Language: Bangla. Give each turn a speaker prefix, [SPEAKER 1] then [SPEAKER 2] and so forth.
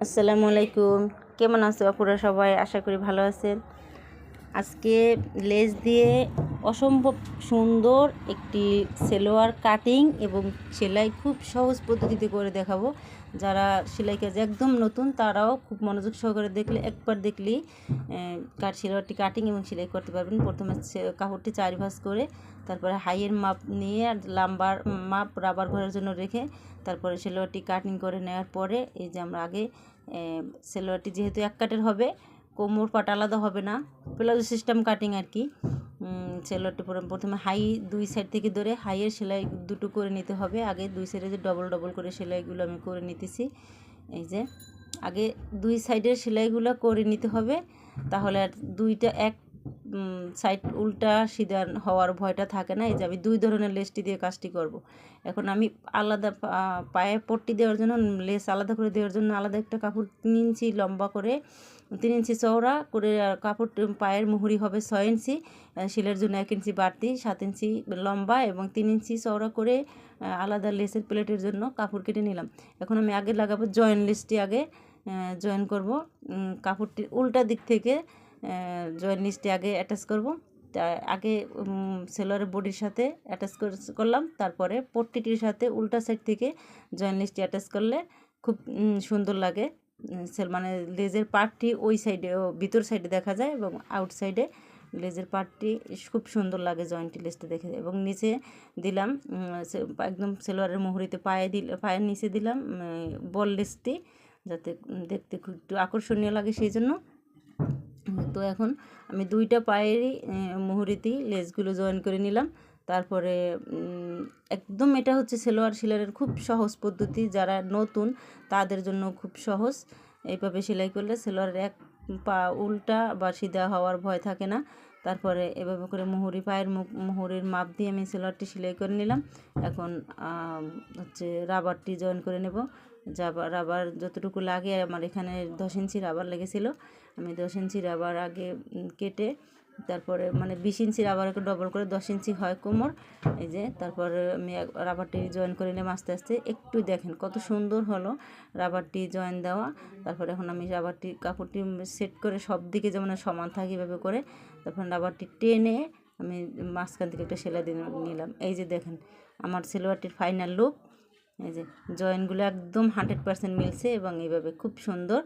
[SPEAKER 1] আসসালামু আলাইকুম। কেমন আছো আপুরা সবাই? আশা করি ভালো আছেন। আজকে লেস দিয়ে অসম্ভব সুন্দর একটি সেলোয়ার কাটিং এবং সেলাই খুব সহজ পদ্ধতিতে করে দেখাবো। যারা সেলাই কাজ একদম নতুন তারাও খুব মনোযোগ সহকারে দেখলে একবার দেখলেই সেলোয়ারটি কাটিং এবং সেলাই করতে পারবেন। প্রথমে কাপড়টি 4 ভাঁজ করে তারপরে হাইয়ের মাপ নিয়ে আর লাম্বার মাপ রাবার ঘরের জন্য রেখে তারপরে সেলোয়ারটি কাটিং করে নেওয়ার পরে এই যে আমরা আগে সেলোয়ারটি যেহেতু এক কাটের হবে, কোমর পাট আলাদা হবে না, প্লাজো সিস্টেম কাটিং আর কি। সেলোয়ারটি প্রথমে হাই দুই সাইড থেকে ধরে হাইয়ের সেলাই দুটো করে নিতে হবে। আগে দুই সাইডে যে ডবল ডবল করে সেলাইগুলো আমি করে নিতেছি। এই যে আগে দুই সাইডের সেলাইগুলো করে নিতে হবে, তাহলে আর দুইটা এক সাইড উল্টা সিধা হওয়ার ভয়টা থাকে না। এই যে আমি দুই ধরনের লেসটি দিয়ে কাজটি করব। এখন আমি আলাদা পায়ে পট্টি দেওয়ার জন্য লেস আলাদা করে দেওয়ার জন্য আলাদা একটা কাপড় 3 ইঞ্চি লম্বা করে 3 ইঞ্চি চওড়া করে কাপড়, পায়ের মুহুরি হবে 6 ইঞ্চি, শিলের জন্য 1 ইঞ্চি বাড়তি 7 ইঞ্চি লম্বা এবং 3 ইঞ্চি চওড়া করে আলাদা লেসের প্লেটের জন্য কাপড় কেটে নিলাম। এখন আমি আগে লাগাবো জয়েন লেসটি, আগে জয়েন করব। কাপড়টির উল্টা দিক থেকে জয়েন লিস্টে আগে অ্যাটাচ করব। আগে সেলোয়ারের বডির সাথে অ্যাটাচ করলাম, তারপরে পট্টিটির সাথে উল্টা সাইড থেকে জয়েন লিস্টে অ্যাটাচ করলে খুব সুন্দর লাগে। মানে লেজের পার্টটি ওই সাইডে ভিতর সাইডে দেখা যায় এবং আউট সাইডে লেজের পার্টটি খুব সুন্দর লাগে জয়েন্টি লেসটা দেখে। এবং নিচে দিলাম একদম সেলোয়ারের মুহুরিতে পায়ের নিচে দিলাম বল লেসটি, যাতে দেখতে খুব একটু আকর্ষণীয় লাগে সেই জন্য। তো এখন আমি দুইটা পায়েরই মুহুরিতেই লেসগুলো জয়েন করে নিলাম। তারপরে একদম এটা হচ্ছে সেলোয়ার সেলাইয়ের খুব সহজ পদ্ধতি, যারা নতুন তাদের জন্য খুব সহজ। এইভাবে সেলাই করলে সেলোয়ারের এক পা উল্টা বা সিধা হওয়ার ভয় থাকে না। তারপরে এভাবে করে পায়ের মুহুরির মাপ দিয়ে আমি সেলোয়ারটি সেলাই করে নিলাম। এখন হচ্ছে রাবারটি জয়েন করে নেব। রাবার যতটুকু লাগে, আমার এখানে 10 ইঞ্চি রাবার লেগেছিলো। আমি 10 ইঞ্চি রাবার আগে কেটে তারপরে মানে 20 ইঞ্চি রাবারকে ডবল করে 10 ইঞ্চি হয় কোমর। এই যে তারপরে আমি রাবারটি জয়েন করে নিলাম আস্তে আস্তে। একটু দেখেন কত সুন্দর হলো রাবারটি জয়েন দেওয়া। তারপরে এখন আমি রাবারটি কাপড়টি সেট করে সব দিকে যেমন সমান থাকে এভাবে করে তারপর রাবারটি টেনে আমি মাঝখান থেকে একটা সেলাই দিয়ে নিলাম। এই যে দেখেন আমার সেলোয়ারটির ফাইনাল লুক। এই যে জয়েনগুলো একদম 100% মিলছে এবং এইভাবে খুব সুন্দর